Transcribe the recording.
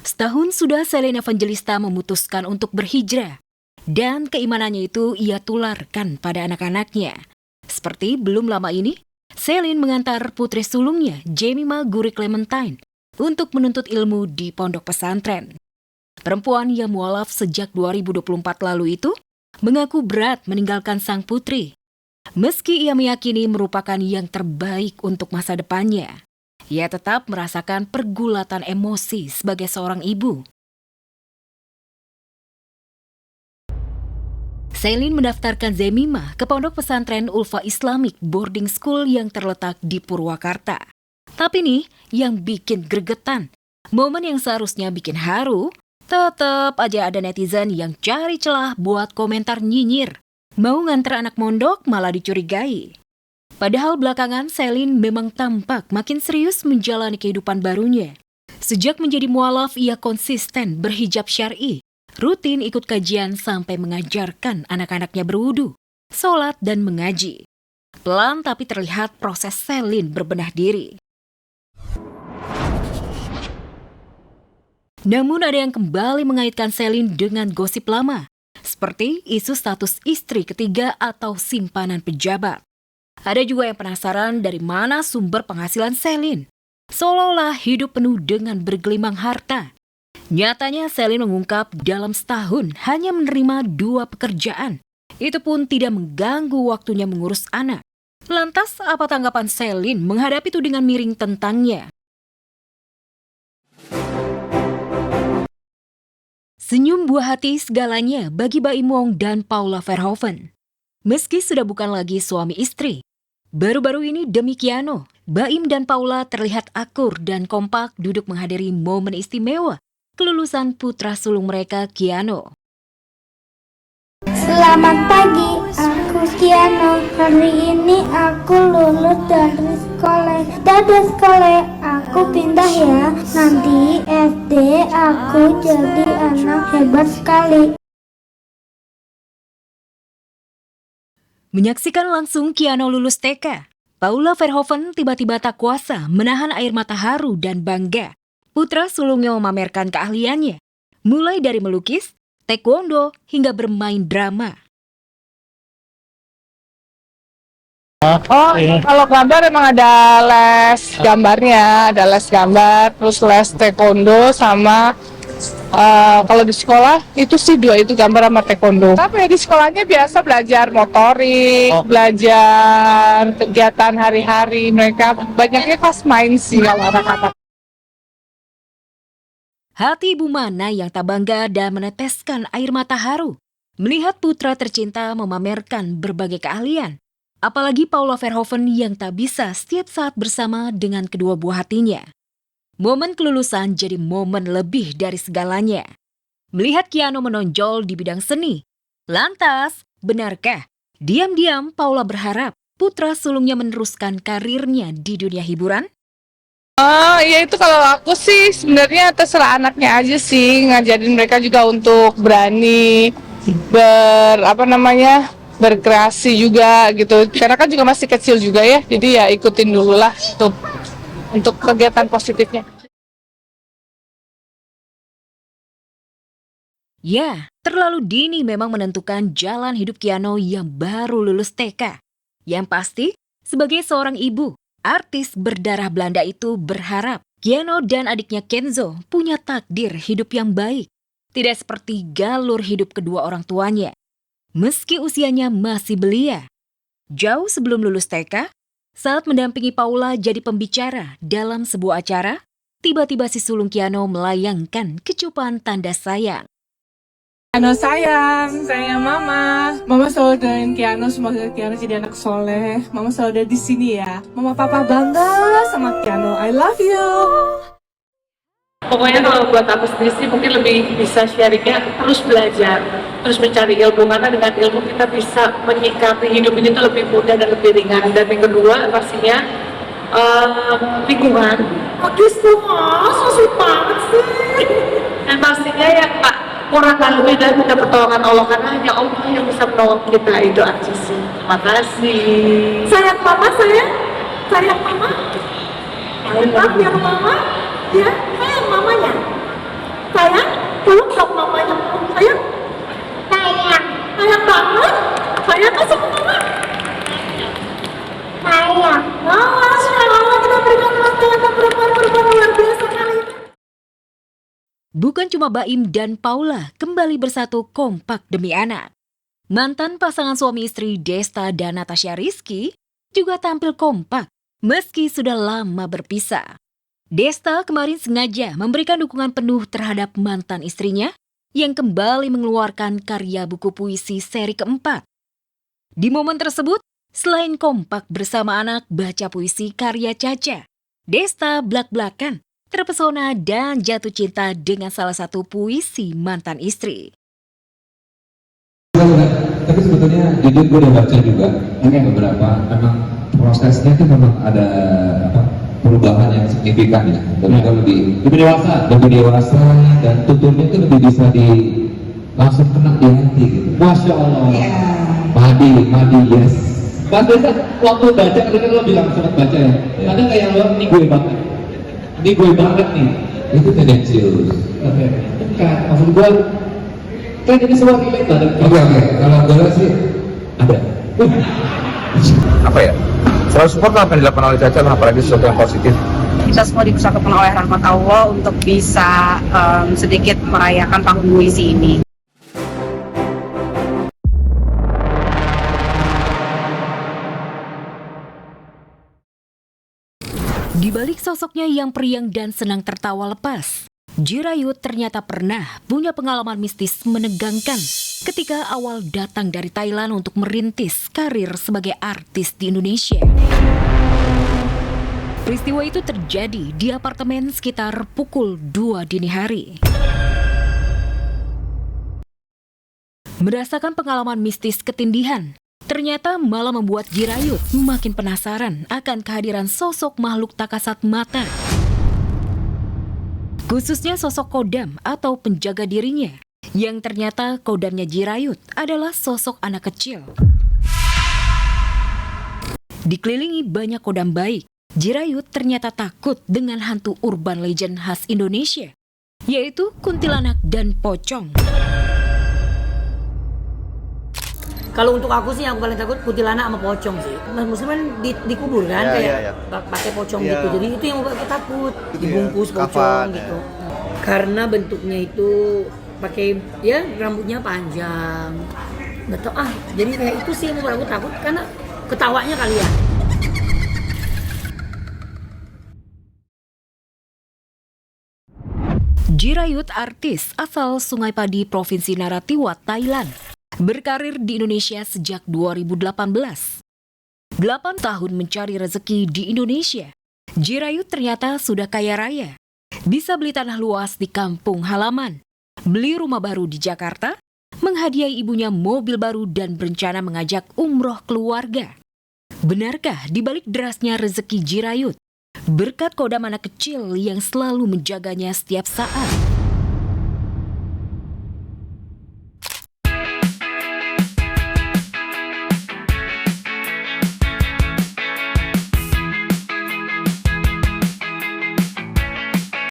Setahun sudah Selin Evangelista memutuskan untuk berhijrah. Dan keimanannya itu ia tularkan pada anak-anaknya. Seperti belum lama ini, Selin mengantar putri sulungnya, Jemima Guri Clementine, untuk menuntut ilmu di pondok pesantren. Perempuan yang mualaf sejak 2024 lalu itu mengaku berat meninggalkan sang putri. Meski ia meyakini merupakan yang terbaik untuk masa depannya, ia tetap merasakan pergulatan emosi sebagai seorang ibu. Selin mendaftarkan Jemima ke pondok pesantren Ulfa Islamic Boarding School yang terletak di Purwakarta. Tapi nih, yang bikin gregetan, momen yang seharusnya bikin haru, tetap aja ada netizen yang cari celah buat komentar nyinyir. Mau nganter anak mondok malah dicurigai. Padahal belakangan Selin memang tampak makin serius menjalani kehidupan barunya. Sejak menjadi mualaf, ia konsisten berhijab syar'i, rutin ikut kajian sampai mengajarkan anak-anaknya berwudu, sholat dan mengaji. Pelan tapi terlihat proses Selin berbenah diri. Namun ada yang kembali mengaitkan Selin dengan gosip lama, seperti isu status istri ketiga atau simpanan pejabat. Ada juga yang penasaran dari mana sumber penghasilan Selin. Seolah-olah hidup penuh dengan bergelimang harta. Nyatanya Selin mengungkap dalam setahun hanya menerima 2 pekerjaan. Itu pun tidak mengganggu waktunya mengurus anak. Lantas apa tanggapan Selin menghadapi tudingan miring tentangnya? Senyum buah hati segalanya bagi Baim Wong dan Paula Verhoeven. Meski sudah bukan lagi suami istri, baru-baru ini demi Keanu, Baim dan Paula terlihat akur dan kompak duduk menghadiri momen istimewa kelulusan putra sulung mereka, Keanu. Selamat pagi, aku Keanu. Hari ini aku lulus dari sekolah. Dari sekolah aku pindah ya. Nanti SD aku jadi anak hebat sekali. Menyaksikan langsung Keanu lulus TK, Paula Verhoeven tiba-tiba tak kuasa menahan air mata haru dan bangga. Putra sulungnya memamerkan keahliannya, mulai dari melukis, taekwondo, hingga bermain drama. Kalau gambar emang ada les gambarnya, ada les gambar, terus les taekwondo sama kalau di sekolah itu sih 2 itu gambar sama taekwondo. Tapi di sekolahnya biasa belajar motorik, belajar kegiatan hari-hari mereka, banyaknya pas main sih kalau anak-anak. Hati ibu mana yang tak bangga dan meneteskan air mata haru melihat putra tercinta memamerkan berbagai keahlian. Apalagi Paula Verhoeven yang tak bisa setiap saat bersama dengan kedua buah hatinya. Momen kelulusan jadi momen lebih dari segalanya. Melihat Keanu menonjol di bidang seni. Lantas, benarkah diam-diam Paula berharap putra sulungnya meneruskan karirnya di dunia hiburan? Ya itu kalau aku sih sebenarnya terserah anaknya aja sih, ngajarin mereka juga untuk berani berkreasi juga gitu. Karena kan juga masih kecil juga ya, jadi ya ikutin dulu lah untuk kegiatan positifnya. Ya, terlalu dini memang menentukan jalan hidup Keanu yang baru lulus TK. Yang pasti, sebagai seorang ibu, artis berdarah Belanda itu berharap Keanu dan adiknya Kenzo punya takdir hidup yang baik. Tidak seperti galur hidup kedua orang tuanya. Meski usianya masih belia. Jauh sebelum lulus TK, saat mendampingi Paula jadi pembicara dalam sebuah acara, tiba-tiba si sulung Keanu melayangkan kecupan tanda sayang. Keanu sayang Mama. Mama selalu doain Keanu, semoga Keanu jadi anak soleh. Mama selalu ada di sini ya. Mama Papa bangga sama Keanu. I love you. Pokoknya kalau buat aku sendiri sih mungkin lebih bisa sharingnya terus belajar, terus mencari ilmu, karena dengan ilmu kita bisa menyikapi hidup ini tuh lebih mudah dan lebih ringan. Dan yang kedua pastinya lingkungan. Oke semua, so sweet banget sih. Dan pastinya ya Pak, kurang lebih dan minta pertolongan Allah, karena hanya Allah yang bisa menolong kita, itu aja sih. Terima kasih. Sayang Mama, sayang Mama. Sayang Mama, ya sayang mamanya. ya kan semua? Saya. Oh, subhanallah, kita berikan bantuan perempuan-perempuan luar biasa kali ini. Bukan cuma Baim dan Paula kembali bersatu kompak demi anak. Mantan pasangan suami istri Desta dan Natasha Rizky juga tampil kompak meski sudah lama berpisah. Desta kemarin sengaja memberikan dukungan penuh terhadap mantan istrinya yang kembali mengeluarkan karya buku puisi seri keempat. Di momen tersebut, selain kompak bersama anak baca puisi karya Caca, Desta blak-blakan terpesona dan jatuh cinta dengan salah satu puisi mantan istri. Tapi sebetulnya jujur gue udah baca juga beberapa, memang prosesnya itu memang ada perubahan yang signifikan ya. Tapi kalau lebih dewasa dan tuturnya itu lebih bisa langsung kena di hati gitu. Masya Allah. Madi, yes. Mas Desa, waktu baca, ketika lo bilang sempat baca ya, ada nggak yang lo, ini gue banget nih. Itu tendensius. Oke. Bukan, maksud gue, kan ini semua relate lah. Oke. Kalau gue sih ada. Apa ya? Selalu support apa yang dilakukan oleh Caca, apalagi sesuatu yang positif. Kita semua dipersatukan oleh rahmat Allah untuk bisa sedikit merayakan tahun puisi ini. Di balik sosoknya yang periang dan senang tertawa lepas, Jirayut ternyata pernah punya pengalaman mistis menegangkan ketika awal datang dari Thailand untuk merintis karir sebagai artis di Indonesia. Peristiwa itu terjadi di apartemen sekitar pukul 2 dini hari. Merasakan pengalaman mistis ketindihan, ternyata malah membuat Jirayut makin penasaran akan kehadiran sosok makhluk tak kasat mata. Khususnya sosok kodam atau penjaga dirinya, yang ternyata kodamnya Jirayut adalah sosok anak kecil. Dikelilingi banyak kodam baik, Jirayut ternyata takut dengan hantu urban legend khas Indonesia, yaitu kuntilanak dan pocong. Kalau untuk aku sih yang aku paling takut kuntilanak sama pocong sih. Mas Muslim kan dikubur kan pakai pocong gitu. Jadi itu yang membuat aku takut. Dibungkus pocong gitu. Karena bentuknya itu pakai rambutnya panjang. Betul jadi kayak itu sih yang membuat aku takut karena ketawanya kali ya. Jirayut artis asal Sungai Padi, Provinsi Narathiwat, Thailand. Berkarir di Indonesia sejak 2018. 8 tahun mencari rezeki di Indonesia. Jirayut ternyata sudah kaya raya. Bisa beli tanah luas di kampung halaman, beli rumah baru di Jakarta, menghadiahi ibunya mobil baru dan berencana mengajak umroh keluarga. Benarkah di balik derasnya rezeki Jirayut? Berkat kodam anak kecil yang selalu menjaganya setiap saat.